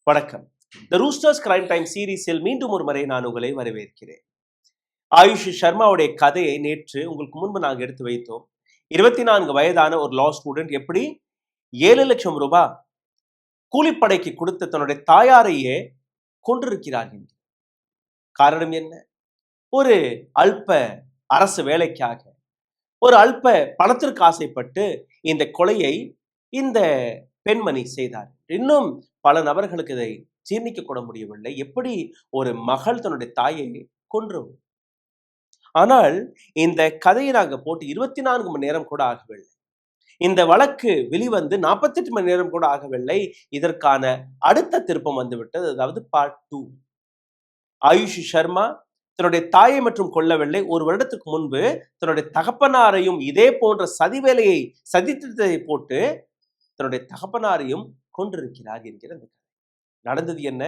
வணக்கம். த roosters crime time சீரீஸில் மீண்டும் ஒரு முறை நான் உங்களை வரவேற்கிறேன். ஆயுஷ் சர்மாவுடைய கதையை நேற்று உங்களுக்கு முன்பு நாங்கள் எடுத்து வைத்தோம். 24 வயதான ஒரு லா ஸ்டூடெண்ட் எப்படி 7 லட்சம் ரூபாய் கூலிப்படைக்கு கொடுத்த தன்னுடைய தாயாரையே கொண்டிருக்கிறார். காரணம் என்ன? ஒரு அல்ப அரசு வேலைக்காக, ஒரு அல்ப பணத்திற்கு ஆசைப்பட்டு இந்த கொலையை இந்த பெண்மணி செய்தார். இன்னும் பல நபர்களுக்கு இதை ஜீர்ணிக்க கூட முடியவில்லை. எப்படி ஒரு மகள் தன்னுடைய தாயை கொன்றும். ஆனால் இந்த கதையை நாங்க போட்டு 24 மணி நேரம் கூட ஆகவில்லை. இந்த வழக்கு வெளிவந்து 48 மணி நேரம் கூட ஆகவில்லை. இதற்கான அடுத்த திருப்பம் வந்துவிட்டது. அதாவது பார்ட் 2. ஆயுஷ் சர்மா தன்னுடைய தாயை மற்றும் கொல்லவில்லை. ஒரு வருடத்துக்கு முன்பு தன்னுடைய தகப்பனாரையும் இதே போன்ற சதிவேலையை சதித்திட்டத்தை போட்டு தன்னுடைய தகப்பனாரையும் கொண்டிருக்கிறார் என்கிற அந்த கதை. நடந்தது என்ன?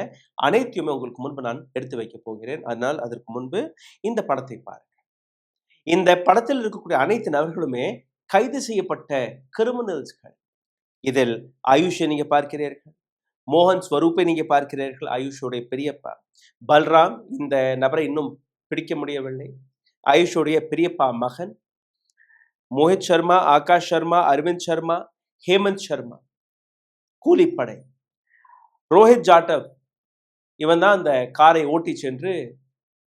அனைத்தையுமே உங்களுக்கு முன்பு நான் எடுத்து வைக்க போகிறேன். அதனால் அதற்கு முன்பு இந்த படத்தை பாருங்கள். இந்த படத்தில் இருக்கக்கூடிய அனைத்து நபர்களுமே கைது செய்யப்பட்ட கிரிமினல்ஸ்கள். இதில் ஆயுஷை நீங்க பார்க்கிறீர்கள், மோகன் ஸ்வரூப்பை நீங்க பார்க்கிறீர்கள், ஆயுஷோடைய பெரியப்பா பல்ராம். இந்த நபரை இன்னும் பிடிக்க முடியவில்லை. ஆயுஷோடைய பெரியப்பா மகன் மோஹித் சர்மா, ஆகாஷ் சர்மா, அரவிந்த் சர்மா, ஹேமந்த் சர்மா, கூலிப்படை. ரோஹித் ஜாட்டவ் இவன் தான் அந்த காரை ஓட்டி சென்று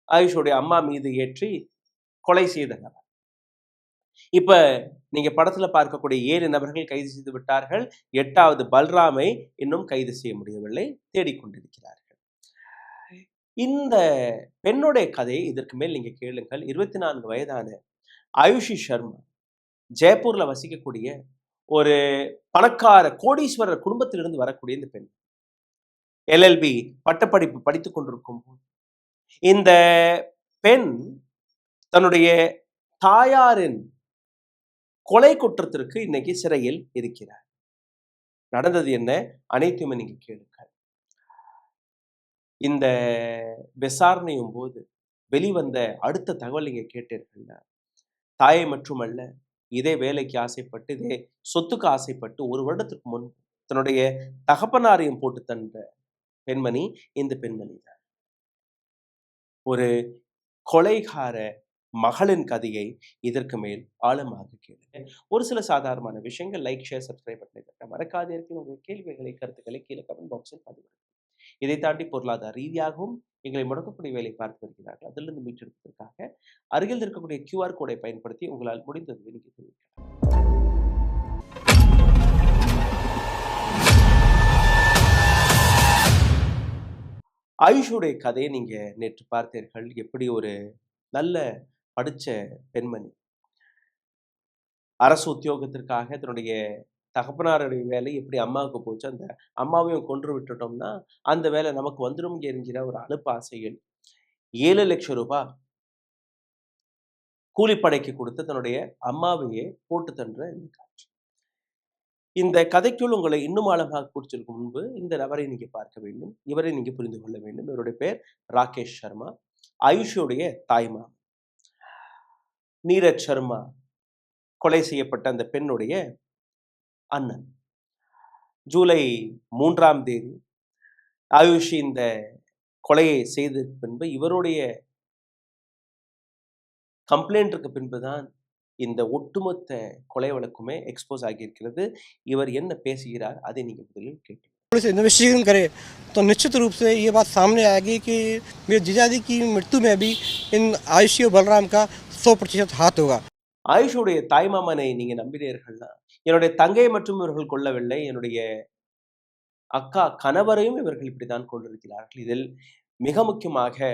ஆயுஷோடைய அம்மா மீது ஏற்றி கொலை செய்த நபர். இப்ப நீங்க படத்துல பார்க்கக்கூடிய 7 நபர்கள் கைது செய்து விட்டார்கள். 8வது பல்ராமை இன்னும் கைது செய்ய முடியவில்லை, தேடிக்கொண்டிருக்கிறார்கள். இந்த பெண்ணுடைய கதையை இதற்கு மேல் நீங்க கேளுங்கள். 24 வயதான ஆயுஷி சர்மா ஜெயப்பூர்ல வசிக்கக்கூடிய ஒரு பணக்கார கோடீஸ்வரர் குடும்பத்திலிருந்து வரக்கூடிய இந்த பெண் LLB பட்டப்படிப்பு படித்துக் கொண்டிருக்கும் போது இந்த பெண் தன்னுடைய தாயாரின் கொலை குற்றத்திற்கு இன்னைக்கு சிறையில் இருக்கிறார். நடந்தது என்ன? அனைத்துமே நீங்க கேளுங்கள். இந்த விசாரணையும் போது வெளிவந்த அடுத்த தகவல் நீங்க கேட்டீர்கள். தாயை மட்டுமல்ல, இதே வேலைக்கு ஆசைப்பட்டு, இதே சொத்துக்கு ஆசைப்பட்டு ஒரு வருடத்துக்கு முன் தன்னுடைய தகப்பனாரையும் போட்டு தந்த பெண்மணி இந்த பெண்மணி தான். ஒரு கொலைகார மகளின் கதையை இதற்கு மேல் ஆழமாக கேளுங்க. ஒரு சில சாதாரணமான விஷயங்கள், லைக், ஷேர், சப்ஸ்கிரைப் பண்ணி மறக்காதீர்கள். உங்கள் கேள்விகளை, கருத்துக்களை கீழே கமெண்ட் பாக்ஸில் பதிவிடுங்கள். இதை தாண்டி பொருளாதார ரீதியாகவும் எங்களை முடக்கக்கூடிய வேலை பார்த்து வருகிறார்கள். அதிலிருந்து மீட்டெடுப்பதற்காக அருகில் இருக்கக்கூடிய QR கோடை பயன்படுத்தி உங்களால் முடிந்தது நீங்க தெரிவிக்கலாம். ஆயுஷுடைய கதையை நீங்க நேற்று பார்த்தீர்கள். எப்படி ஒரு நல்ல படிச்ச பெண்மணி அரசு உத்தியோகத்திற்காக தன்னுடைய தகப்பனாருடைய வேலை எப்படி அம்மாவுக்கு போச்சு, அந்த அம்மாவையும் கொன்று விட்டுட்டோம்னா அந்த வேலை நமக்கு வந்துடும் என்கிற ஒரு அலுப்பு ஆசையில் 7 லட்சம் ரூபாய் கூலிப்படைக்கு கொடுத்து தன்னுடைய அம்மாவையே போட்டு தன்ற இந்த காட்சி. இந்த கதைக்குள் உங்களை இன்னும் ஆழமாக பிடிச்சிருக்கும் முன்பு இந்த நபரை நீங்க பார்க்க வேண்டும். இவரை நீங்க புரிந்து கொள்ள வேண்டும். இவருடைய பேர் ராகேஷ் சர்மா, ஆயுஷுடைய தாய்மா. நீரஜ் சர்மா கொலை செய்யப்பட்ட அந்த பெண்ணுடைய அண்ணன். ஜூலை 3ஆம் தேதி ஆயுஷ் இந்த கொலையை செய்த பின்பு இவருடைய கம்ப்ளைண்ட்டுக்கு பின்புதான் இந்த ஒட்டுமொத்த கொலை வழக்குமே எக்ஸ்போஸ் ஆகியிருக்கிறது. இவர் என்ன பேசுகிறார் அதை நீங்க முதலில் கேட்டு इन्वेस्टिगेशन करे तो निश्चित रूप से ये बात सामने आएगी कि मेरे जीजाजी की मृत्यु में भी इन आयुषी और बलराम का 100% हाथ होगा. ஆயுஷுடைய தாய்மாமனை நீங்க நம்பினீர்கள்னா, என்னுடைய தங்கையை மட்டும் இவர்கள் கொல்லவில்லை, என்னுடைய அக்கா கணவரையும் இவர்கள் இப்படித்தான் கொண்டிருக்கிறார்கள். இதில் மிக முக்கியமாக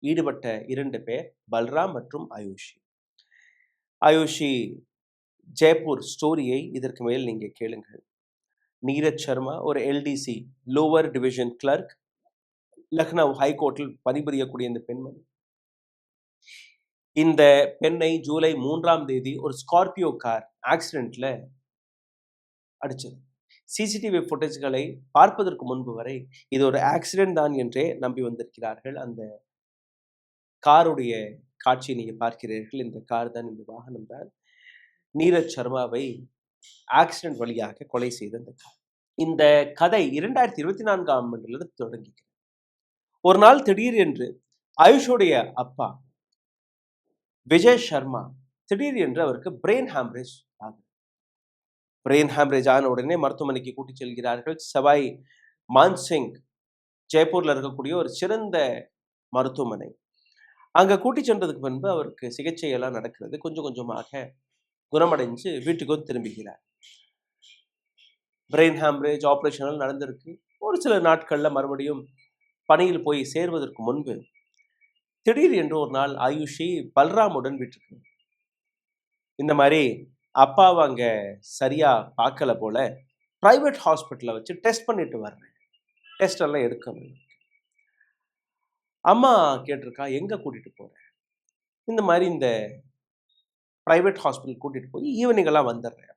ஈடுபட்ட 2 பேர் பல்ராம் மற்றும் ஆயுஷி. ஆயுஷி ஜெயப்பூர் ஸ்டோரியை இதற்கு மேல் நீங்க கேளுங்கள். நீரஜ் சர்மா ஒரு LDC lower division clerk, Lucknow ஹைகோர்ட்டில் பணிபுரியக்கூடிய இந்த பெண்மணி. இந்த பெண்ணை ஜூலை 3ஆம் தேதி ஒரு ஸ்கார்பியோ கார் ஆக்சிடென்ட்ல அடிச்சது. CCTV ஃபுட்டேஜ்களை பார்ப்பதற்கு முன்பு வரை இது ஒரு ஆக்சிடென்ட் தான் என்றே நம்பி வந்திருக்கிறார்கள். அந்த காருடைய காட்சியை நீங்க பார்க்கிறீர்கள். இந்த கார் தான், இந்த வாகனம் தான் நீரஜ் சர்மாவை ஆக்சிடென்ட் வழியாக கொலை செய்த அந்த கார். இந்த கதை 2024ஆம் ஆண்டிலிருந்து தொடங்கிக்கிறது. ஒரு நாள் திடீர் என்று ஆயுஷோடைய அப்பா விஜய் சர்மா திடீர் என்று அவருக்கு பிரெயின் ஹேமரேஜ் ஆகுது. பிரெயின் ஹேமரேஜ் ஆன உடனே மருத்துவமனைக்கு கூட்டிச் செல்கிறார்கள். சவாய் மான்சிங் ஜெய்ப்பூர்ல இருக்கக்கூடிய ஒரு சிறந்த மருத்துவமனை. அங்க கூட்டிச் சென்றதுக்கு பின்பு அவருக்கு சிகிச்சை எல்லாம் நடக்கிறது. கொஞ்சம் கொஞ்சமாக குணமடைஞ்சு வீட்டுக்கு திரும்புகிறார். பிரெயின் ஹேமரேஜ் ஆபரேஷன் எல்லாம் நடந்திருக்கு. ஒரு சில நாட்கள்ல மறுபடியும் பணியில் போய் சேர்வதற்கு முன்பு திடீர் என்று ஒரு நாள் ஆயுஷி பல்ராமுடன் வீட்டுக்கு இந்த மாதிரி அப்பாவை அங்க சரியா பார்க்கல போல, பிரைவேட் ஹாஸ்பிட்டல்ல வச்சு டெஸ்ட் பண்ணிட்டு வர்றேன், டெஸ்ட் எல்லாம் எடுக்கணும். அம்மா கேட்டிருக்கா, எங்க கூட்டிட்டு போறேன்? இந்த மாதிரி இந்த பிரைவேட் ஹாஸ்பிட்டல் கூட்டிட்டு போய் ஈவினிங் எல்லாம் வந்துடுறேன்.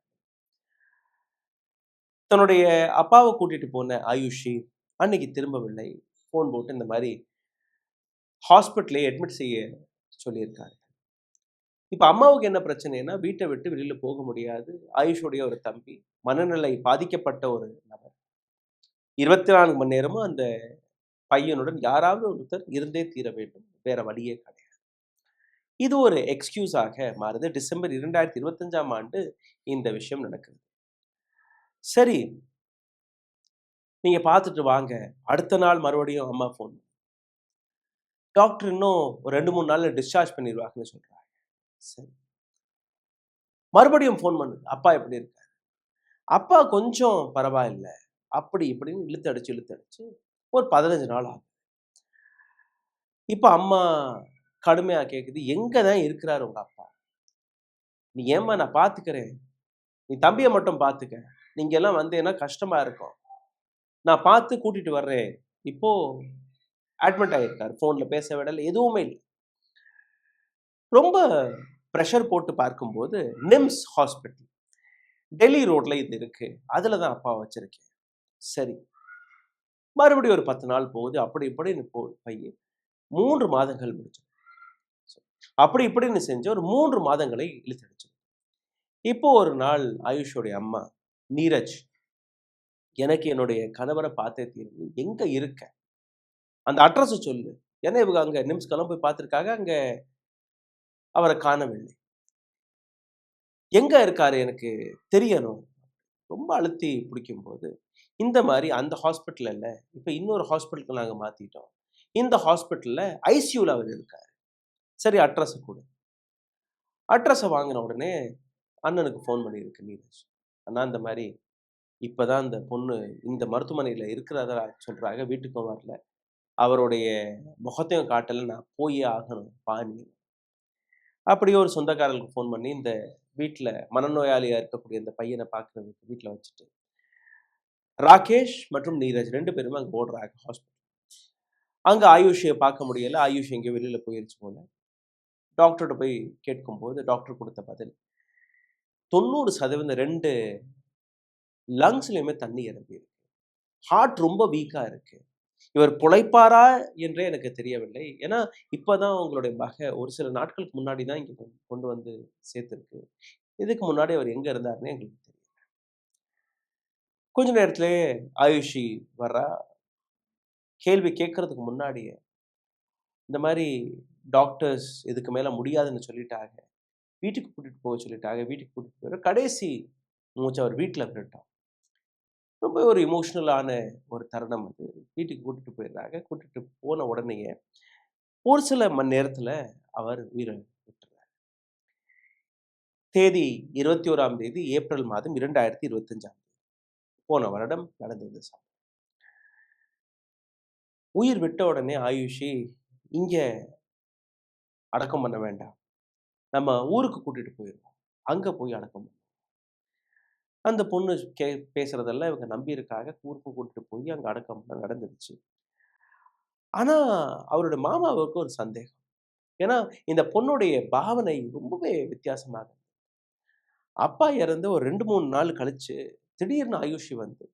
தன்னுடைய அப்பாவை கூட்டிட்டு போன ஆயுஷி அன்னைக்கு திரும்பவில்லை. ஃபோன் போட்டு இந்த மாதிரி ஹாஸ்பிட்டலே அட்மிட் செய்ய சொல்லியிருக்காரு. இப்ப அம்மாவுக்கு என்ன பிரச்சனைனா, வீட்டை விட்டு வெளியில போக முடியாது. ஆயுஷுடைய ஒரு தம்பி, மனநிலை பாதிக்கப்பட்ட ஒரு நபர். 24 மணி நேரமும் அந்த பையனுடன் யாராவது ஒருத்தர் இருந்தே தீர வேண்டும், வேற வழியே கிடையாது. இது ஒரு எக்ஸ்கியூஸாக மாறுது. டிசம்பர் 2025ஆம் ஆண்டு இந்த விஷயம் நடக்குது. சரி, நீங்க பார்த்துட்டு வாங்க. அடுத்த நாள் மறுபடியும் அம்மா ஃபோன். டாக்டர் இன்னும் ஒரு 2-3 நாள்ல டிஸ்சார்ஜ் பண்ணிடுவாங்கன்னு சொல்றாங்க. சரி, மறுபடியும் ஃபோன் பண்ணுது. அப்பா எப்படி இருக்காரு? அப்பா கொஞ்சம் பரவாயில்ல, அப்படி இப்படின்னு இழுத்தடிச்சு ஒரு 15 நாள் ஆகும். இப்ப அம்மா கடுமையா கேக்குது, எங்க தான் இருக்கிறாரு உங்க அப்பா? நீ ஏம்மா, நான் பாத்துக்கிறேன், நீ தம்பியை மட்டும் பாத்துக்க, நீங்க எல்லாம் வந்தேன்னா கஷ்டமா இருக்கும், நான் பார்த்து கூட்டிட்டு வர்றேன். இப்போ அட்மிட் ஆயிருக்காரு, போன்ல பேச விடல, எதுவுமே இல்லை. ரொம்ப ப்ரெஷர் போட்டு பார்க்கும்போது நிம்ஸ் ஹாஸ்பிட்டல் டெல்லி ரோட்ல இது இருக்கு, அதுல தான் அப்பா வச்சிருக்கேன். சரி, மறுபடியும் ஒரு 10 நாள் போகுது. அப்படி இப்படின்னு போய் 3 மாதங்கள் முடிச்சு. அப்படி இப்படின்னு செஞ்சு ஒரு 3 மாதங்களை இழுத்தடிச்சு. இப்போ ஒரு நாள் ஆயுஷோடைய அம்மா நீரஜ், எனக்கு என்னுடைய கணவரை பார்த்தே தீர்வு, எங்க இருக்க, அந்த அட்ரஸ் சொல்லு. ஏன்னா இவங்க அங்க நிம்ஸ்கெல்லாம் போய் பார்த்துருக்காங்க, அங்க அவரை காணவில்லை. எங்க இருக்காரு எனக்கு தெரியணும். ரொம்ப அழுத்தி பிடிக்கும் போது, இந்த மாதிரி அந்த ஹாஸ்பிட்டல் இல்ல, இப்ப இன்னொரு ஹாஸ்பிட்டலுக்கு நாங்க மாத்திட்டோம், இந்த ஹாஸ்பிட்டல்ல ஐசியூல அவர் இருக்காரு. சரி, அட்ரஸ் கொடு. அட்ரஸை வாங்கின உடனே அண்ணனுக்கு ஃபோன் பண்ணியிருக்கு நீரஜ். அண்ணா, இந்த மாதிரி இப்பதான் அந்த பொண்ணு இந்த மருத்துவமனையில இருக்கிறதா சொல்றாங்க, வீட்டுக்கும் வரல, அவருடைய முகத்தையும் காட்டல, நான் போயே ஆகணும் பாணி. அப்படியே ஒரு சொந்தக்காரர்களுக்கு ஃபோன் பண்ணி இந்த வீட்டில் மனநோயாளியா இருக்கக்கூடிய இந்த பையனை பார்க்கறதுக்கு வீட்டில் வச்சுட்டு ராகேஷ் மற்றும் நீரஜ் 2 பேருமே அங்கே ஓடுறாங்க ஹாஸ்பிட்டல். அங்கே ஆயுஷியை பார்க்க முடியல, ஆயுஷ் எங்கேயோ வெளியில போயிருச்சு போல. டாக்டர்கிட்ட போய் கேட்கும்போது டாக்டர் கொடுத்த பதில் 90% 2 லங்ஸ்லயுமே தண்ணி இறங்கி இருக்கு, ஹார்ட் ரொம்ப வீக்கா இருக்கு, இவர் பிழைப்பாரா என்றே எனக்கு தெரியவில்லை. ஏன்னா இப்பதான் உங்களுடைய மக ஒரு சில நாட்களுக்கு முன்னாடி தான் இங்க கொண்டு வந்து சேர்த்திருக்கு, இதுக்கு முன்னாடி அவர் எங்க இருந்தாருன்னு எங்களுக்கு தெரியல. கொஞ்ச நேரத்திலேயே ஆயுஷி வர்றா. கேள்வி கேட்கறதுக்கு முன்னாடியே இந்த மாதிரி டாக்டர்ஸ் இதுக்கு மேல முடியாதுன்னு சொல்லிட்டாங்க, வீட்டுக்கு கூட்டிட்டு போக சொல்லிட்டாங்க, வீட்டுக்கு கூட்டிட்டு போயிட கடைசி மூச்சு அவர் வீட்டில் விட்டுட்டோம். ரொம்ப ஒரு இமோஷனலான ஒரு தருணம் அது. வீட்டுக்கு கூட்டிட்டு போயிடுறாங்க. கூட்டிட்டு போன உடனேயே ஒரு சில மணி நேரத்துல அவர் உயிரை விட்டுறார். தேதி 21ஆம் தேதி ஏப்ரல் மாதம் 2025ஆம் போன வருடம் நடந்தது. உயிர் விட்ட உடனே ஆயுஷி, இங்க அடக்கம் பண்ண வேண்டாம், நம்ம ஊருக்கு கூட்டிட்டு போயிடுவோம், அங்க போய் அடக்கம் பண்ண. அந்த பொண்ணு பேசுறதெல்லாம் இவங்க நம்பி இருக்காங்க. ஊருக்கு கூட்டிட்டு போய் அங்க அடக்கம் பண்ண நடந்துருச்சு. ஆனா அவரோட மாமாவுக்கு ஒரு சந்தேகம். ஏன்னா இந்த பொண்ணுடைய பாவனை ரொம்பவே வித்தியாசமாக. அப்பா இறந்து ஒரு 2-3 நாள் கழிச்சு திடீர்னு ஆயுஷி வந்து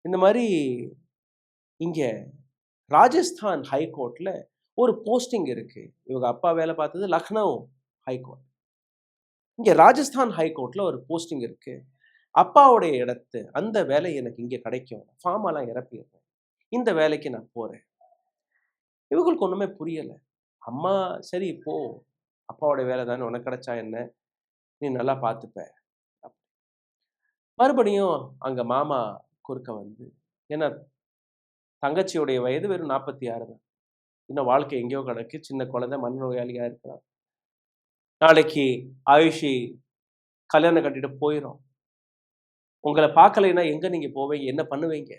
இந்த மாதிரி இங்க ராஜஸ்தான் ஹைகோர்ட்ல ஒரு போஸ்டிங் இருக்கு. இவங்க அப்பா வேலை பார்த்தது லக்னோ ஹைகோர்ட். இங்க ராஜஸ்தான் ஹைகோர்ட்ல ஒரு போஸ்டிங் இருக்கு, அப்பாவுடைய இடத்து அந்த வேலை எனக்கு இங்க கிடைக்கும். ஃபார்மெல்லாம் நிரப்பிடுறேன். இந்த வேலைக்கு நான் போறேன். இவங்களுக்கு ஒண்ணுமே புரியல. அம்மா சரி போ. அப்பாவோட வேலை தானே உனக்கு கிடைச்சா என்ன? நீ நல்லா பார்த்துப்ப. மறுபடியும் அங்க மாமா குறுக்க வந்து ஏன்னா தங்கச்சியுடைய வயது வெறும் 46 தான். இன்னும் வாழ்க்கை எங்கேயோ கிடக்கு. சின்ன குழந்தை மனநோயாளியா இருக்கிறான். நாளைக்கு ஆயுஷி கல்யாணம் கட்டிட்டு போயிரும். உங்கள பார்க்கலைன்னா எங்க நீங்க போவீங்க? என்ன பண்ணுவீங்க?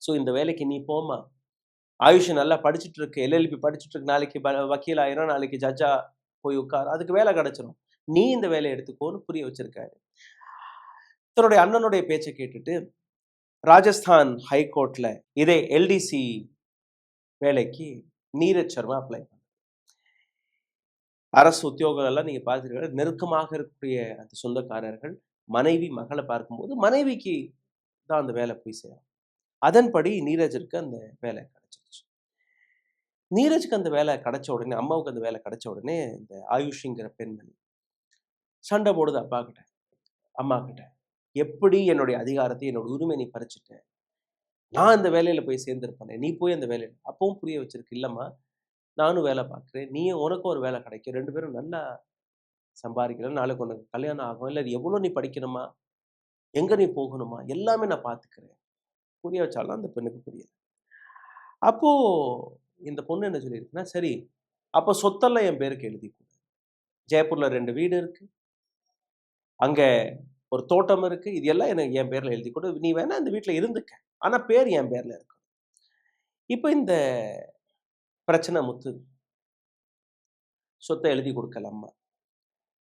ஸோ இந்த வேலைக்கு நீ போம்மா. ஆயுஷ் நல்லா படிச்சுட்டு இருக்கு. எல்எல்பி படிச்சுட்டு இருக்கு. நாளைக்கு வக்கீல் ஆயிரும். நாளைக்கு ஜட்ஜா போய் உட்காரு. அதுக்கு வேலை கிடைச்சிரும். நீ இந்த வேலைய எடுத்துக்கோன்னு புரிய வச்சிருக்காரு. தன்னுடைய அண்ணனுடைய பேச்ச கேட்டுட்டு ராஜஸ்தான் ஹைகோர்ட்ல இதே எல்டிசி வேலைக்கு நீரஜ் சர்மா அப்ளை பண்ணார். அரசு உத்தியோகம் எல்லாம் நீங்க பார்த்திருக்க நெருக்கமாக இருக்கக்கூடிய அந்த சொந்தக்காரர்கள் மனைவி மகளை பார்க்கும்போது மனைவிக்கு தான் அந்த வேலை போய் சேரும். அதன்படி நீரஜிற்கு அந்த வேலை கிடைச்சிருச்சு. நீரஜுக்கு அந்த வேலை கிடைச்ச உடனே அம்மாவுக்கு அந்த வேலை கிடைச்ச உடனே இந்த ஆயுஷிங்கிற பெண்மணி சண்டை போடுது அப்பா கிட்ட அம்மா கிட்ட. எப்படி என்னுடைய அதிகாரத்தை என்னோட உரிமை நீ பறிச்சுட்ட? நான் அந்த வேலையில போய் சேர்ந்திருப்பேனே நீ போய் அந்த வேலையில அப்பவும் புரிய வச்சிருக்கு. இல்லம்மா நானும் வேலை பார்க்குறேன். நீயும் உனக்கும் ஒரு வேலை கிடைக்கும். 2 பேரும் நல்லா சம்பாதிக்கலாம். நாளைக்கு உனக்கு கல்யாணம் ஆகும். இல்ல எவ்வளோ நீ படிக்கணுமா? எங்க நீ போகணுமா? எல்லாமே நான் பார்த்துக்கிறேன். புரிய வச்சாலும் அந்த பெண்ணுக்கு புரியல. அப்போ இந்த பொண்ணு என்ன சொல்லியிருக்குன்னா, சரி அப்போ சொத்தெல்லாம் என் பேருக்கு எழுதி கொடு. ஜெயப்பூர்ல 2 வீடு இருக்கு. அங்க ஒரு தோட்டம் இருக்கு. இது எல்லாம் எனக்கு என் பேர்ல எழுதி கொடு. நீ வேணா இந்த வீட்ல இருந்துக்க. ஆனா பேர் என் பேர்ல இருக்கும். இப்ப இந்த பிரச்சனை முத்துது. சொத்த எழுதி கொடுக்கல அம்மா.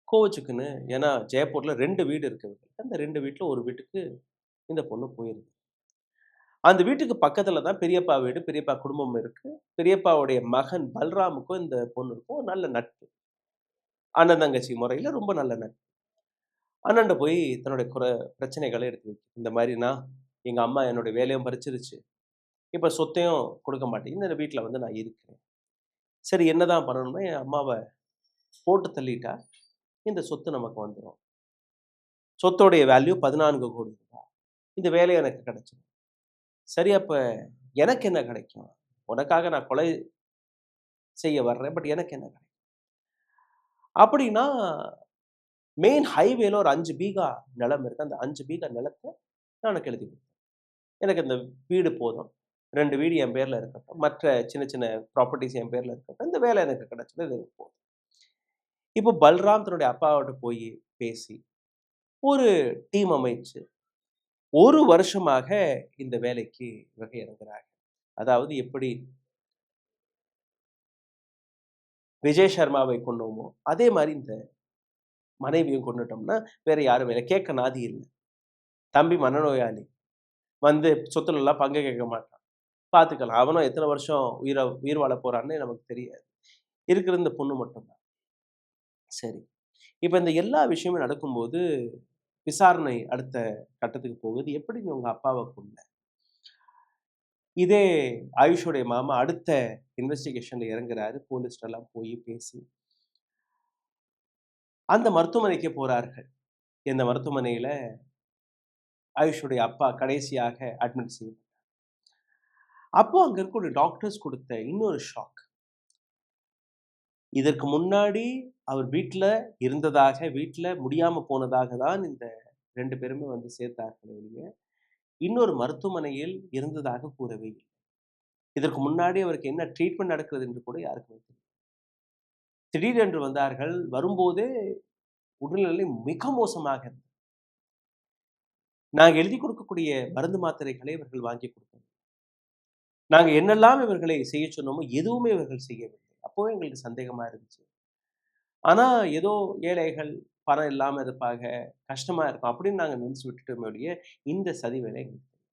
கோவிச்சுக்குன்னு ஏன்னா ஜெயப்பூர்ல 2 வீடு இருக்கு. அந்த 2 வீட்ல ஒரு வீட்டுக்கு இந்த பொண்ணு போயிருது. அந்த வீட்டுக்கு பக்கத்துல தான் பெரியப்பா வீடு, பெரியப்பா குடும்பம் இருக்கு. பெரியப்பாவுடைய மகன் பல்ராமுக்கும் இந்த பொண்ணுக்கும் ஒரு நல்ல நட்பு. அண்ணன் தங்கச்சி முறையில ரொம்ப நல்ல நட்பு. அண்ணன்ட்ட போய் தன்னுடைய பிரச்சனைகளை எடுத்து வைக்கும். இந்த மாதிரினா எங்க அம்மா என்னுடைய வேலையும் பறிச்சிருச்சு. இப்ப சொத்தையும் கொடுக்க மாட்டேங்குது. இந்த வீட்ல வந்து நான் இருக்கிறேன். சரி என்னதான் பண்ணணும்னா என் அம்மாவ போட்டு தள்ளிட்டா இந்த சொத்து நமக்கு வந்துரும். சொத்தோடைய வேல்யூ 14 கோடி ரூபாய். இந்த வேலை எனக்கு கிடைச்சிடும். சரி அப்ப எனக்கு என்ன கிடைக்கும்? உனக்காக நான் கொலை செய்ய வர்றேன். பட் எனக்கு என்ன கிடைக்கும்? அப்படின்னா மெயின் ஹைவேல ஒரு 5 பீகா நிலம் இருக்கு. அந்த 5 பீகா நிலத்த நான் உனக்கு எழுதி கொடுத்தேன். எனக்கு இந்த வீடு போதும். 2 வீடு என் பேர்ல இருக்கட்டும். மற்ற சின்ன சின்ன ப்ராப்பர்ட்டீஸ் என் பேர்ல இருக்கட்டும். இந்த வேலை எனக்கு கிடைச்சது இது போதும். இப்போ பல்ராம் தன்னுடைய அப்பாவோட போய் பேசி ஒரு டீம் அமைச்சு 1 வருஷமாக இந்த வேலைக்கு இவங்க இறங்குறாங்க. அதாவது எப்படி விஜய் சர்மாவை கொண்டோமோ, அதே மாரி இந்த மனைவியும் கொண்டுட்டோம்னா, வேற யாரும் இல்ல. கேட்க நாதி இல்ல. தம்பி மனநோயாளி. வந்து சொத்துலலாம் பங்கு கேட்க மாட்டான். பார்த்துக்கலாம். அவனும் எத்தன வருஷம் உயிர் வாழ போறான்னு நமக்கு தெரியாது. இருக்கிறது இந்த பொண்ணு மட்டும் தான். சரி. இப்ப இந்த எல்லா விஷயமும் நடக்கும்போது, விசாரணை அடுத்த கட்டத்துக்கு போகுது. எப்படி நீ உங்க அப்பாவ கொன்ன? இதே ஆயுஷோடைய மாமா அடுத்த இன்வெஸ்டிகேஷன்ல இறங்குறாரு. போலீஸ்ட்டலாம் போய் பேசி, அந்த மருத்துவமனைக்கு போறார்கள். இந்த மருத்துவமனையில ஆயுஷுடைய அப்பா கடைசியாக அட்மிட் செய்யப்பட்டார். அப்போ அங்க இருக்கக்கூடிய டாக்டர்ஸ் கொடுத்த இன்னொரு ஷாக். இதற்கு முன்னாடி அவர் வீட்ல இருந்ததாக, வீட்ல முடியாம போனதாக தான் இந்த 2 பேருமே வந்து சேர்த்தார்களே ஒழிய, இன்னொரு மருத்துவமனையில் இருந்ததாக கூறவே இல்லை. இதற்கு முன்னாடி அவருக்கு என்ன ட்ரீட்மெண்ட் நடக்கிறது என்று கூட யாருக்குமே தெரியாது. திடீரென்று வந்தார்கள். வரும்போதே உடல்நிலை மிக மோசமாக இருந்தது. நாங்க எழுதி கொடுக்கக்கூடிய மருந்து மாத்திரைகளை இவர்கள் வாங்கி கொடுத்தாங்க. நாங்க என்னெல்லாம் இவர்களை செய்ய சொன்னோமோ, எதுவுமே இவர்கள் செய்யவில்லை. அப்பவே எங்களுக்கு சந்தேகமா இருந்துச்சு. ஆனா, ஏதோ ஏழைகள், பணம் இல்லாம இருப்பாங்க, கஷ்டமா இருக்கும் அப்படின்னு நாங்க நினைச்சு விட்டுட்டோமே ஒழிய, இந்த சதி வேலை எங்களுக்கு தெரியல.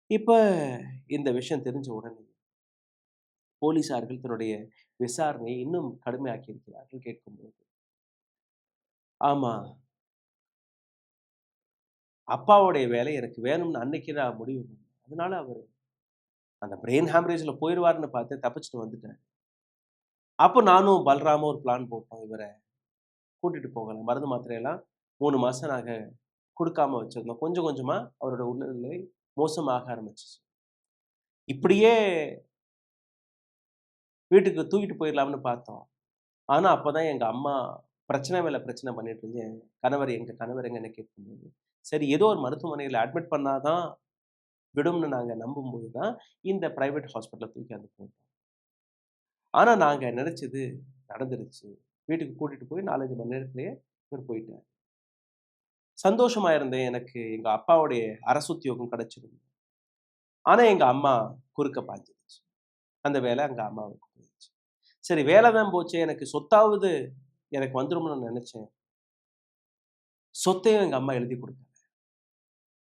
இப்ப இந்த விஷயம் தெரிஞ்ச உடனே, போலீசார்கள் தன்னுடைய விசாரணையை இன்னும் கடுமையாக்கி இருக்கிறார்கள் கேட்கும்போது. ஆமா, அப்பாவுடைய வேலை எனக்கு வேணும்னு அன்னைக்கு நான் முடிவு பண்ணேன். அதனால அவரு அந்த பிரெயின் ஹேமரேஜ்ல போயிருவாருன்னு பார்த்து தப்பிச்சுட்டு வந்துட்டாரு. அப்போ நானும் பல்ராமும் ஒரு பிளான் போட்டோம். இவர கூட்டிட்டு போகலாம். மருந்து மாத்திரையெல்லாம் 3 மாசம் நாங்க கொடுக்காம வச்சிருந்தோம். கொஞ்சம் கொஞ்சமா அவரோட உடல்நிலை மோசமாக ஆரம்பிச்சுச்சு. இப்படியே வீட்டுக்கு தூக்கிட்டு போயிடலாம்னு பார்த்தோம். ஆனா அப்பதான் எங்க அம்மா பிரச்சனை மேல பிரச்சனை பண்ணிட்டு இருந்து, எங்க கணவர் எங்கன்னு கேட்கும்போது, சரி ஏதோ ஒரு மருத்துவமனையில அட்மிட் பண்ணாதான் விடும்னு நாங்க நம்பும்போது தான் இந்த பிரைவேட் ஹாஸ்பிட்டல்ல தூக்கியாந்து போட்டோம். ஆனா நாங்க நினைச்சது நடந்துருச்சு. வீட்டுக்கு கூட்டிட்டு போய் 4, 5 மணி நேரத்திலேயே இவர் போயிட்டார். சந்தோஷமா இருந்தேன். எனக்கு எங்க அப்பாவுடைய அரசு உத்தியோகம் கிடைச்சிருந்தது. ஆனா எங்க அம்மா குறுக்க பாஞ்சிருச்சு. அந்த வேலை அங்க அம்மாவுக்கு போயிடுச்சு. சரி வேலை தான் போச்சே, எனக்கு சொத்தாவது எனக்கு வந்துரும்னு நினைச்சேன். சொத்தையும் எங்க அம்மா எழுதி கொடுத்தாங்க.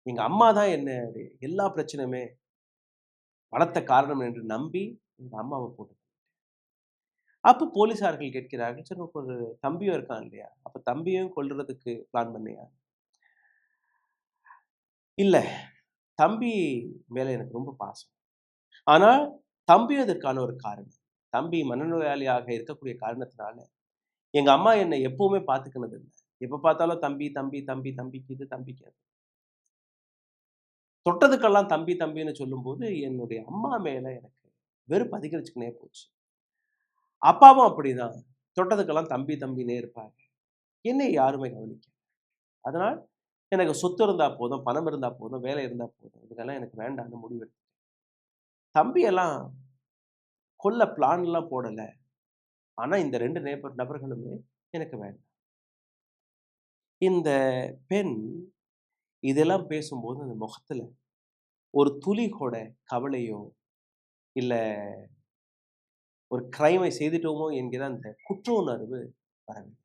எங்க அம்மா தான் என்னுடைய எல்லா பிரச்சனையுமே பணத்த காரணம் என்று நம்பி எங்க அம்மாவ போட்டு. அப்ப போலீசார்கள் கேட்கிறார்கள், சரி உனக்கு ஒரு தம்பியும் இருக்கான் இல்லையா? அப்ப தம்பியும் கொல்றதுக்கு பிளான் பண்ணியா? இல்ல. தம்பி மேல எனக்கு ரொம்ப பாசம். ஆனா தம்பியும் இதற்கான ஒரு காரணம். தம்பி மனநோயாளியாக இருக்கக்கூடிய காரணத்தினால, எங்க அம்மா என்னை எப்பவுமே பார்த்துக்கினது இல்ல. எப்ப பார்த்தாலும் தம்பி, தம்பி, தம்பி, தம்பிக்கு இது, தம்பிக்கு அது. தொட்டதுக்கெல்லாம் தம்பி, தம்பின்னு சொல்லும்போது, என்னுடைய அம்மா மேல எனக்கு வெறுப்பு அதிகரிச்சுக்கினே போச்சு. அப்பாவும் அப்படிதான். தொட்டதுக்கெல்லாம் தம்பி, தம்பின்னே இருப்பாங்க. என்னை யாருமே கவனிக்கல. அதனால் எனக்கு சொத்து இருந்தா போதும், பணம் இருந்தா போதும், வேலை இருந்தா போதும். இதெல்லாம் எனக்கு வேண்டாம்னு முடிவெடுத்தேன். தம்பியெல்லாம் கொல்ல பிளான்லாம் போடல. ஆனா இந்த 2 நபர்களுமே எனக்கு வேண்டாம். இந்த பெண் இதெல்லாம் பேசும்போது அந்த முகத்துல ஒரு துளி கூட கவலையோ, இல்ல ஒரு கிரைமை செய்துட்டோமோ என்கிற அந்த குற்ற உணர்வு வரவில்லை.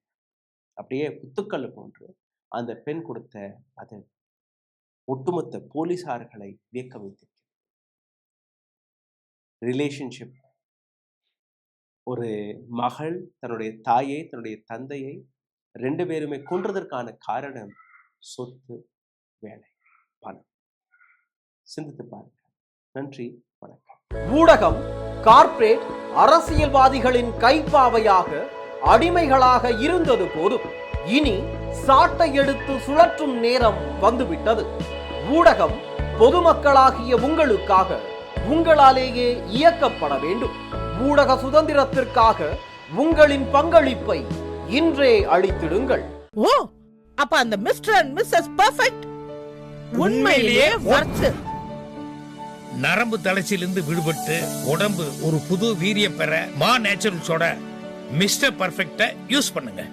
அப்படியே குத்துக்கல்லு போன்று அந்த பெண் கொடுத்த பதில் ஒட்டுமொத்த போலீசார்களை வியக்க வைத்திருக்கிறது. ரிலேஷன்ஷிப், ஒரு மகள் தன்னுடைய தாயை, தன்னுடைய தந்தையை 2 பேருமே கொன்றதற்கான காரணம் சொத்து, வேலை, பணம். சிந்தித்து பாருங்க. நன்றி, வணக்கம். ஊடகம், கார்ப்பரேட், அரசியல்வாதிகளின் கைப்பாவையாக, அடிமைகளாக இருந்தது போதும். இனி சாட்டை எடுத்து சுழற்றும் நேரம் வந்துவிட்டது. ஊடகம் பொதுமக்களாகிய உங்களுக்காக, உங்களாலேயே இயக்கப்பட வேண்டும். ஊடக சுதந்திரத்திற்காக உங்களின் பங்களிப்பை இன்றே அளித்திடுங்கள். ஓ, அப்ப அந்த மிஸ்டர் அண்ட் மிஸ்ஸஸ் பெர்ஃபெக்ட் உண்மையிலேயே வர்த்து. நரம்பு தளர்ச்சியிலிருந்து விடுபட்டு உடம்பு ஒரு புது வீரியம் பெற மா நேச்சுரல்ஸோட மிஸ்டர் பர்ஃபெக்ட்டை யூஸ் பண்ணுங்க.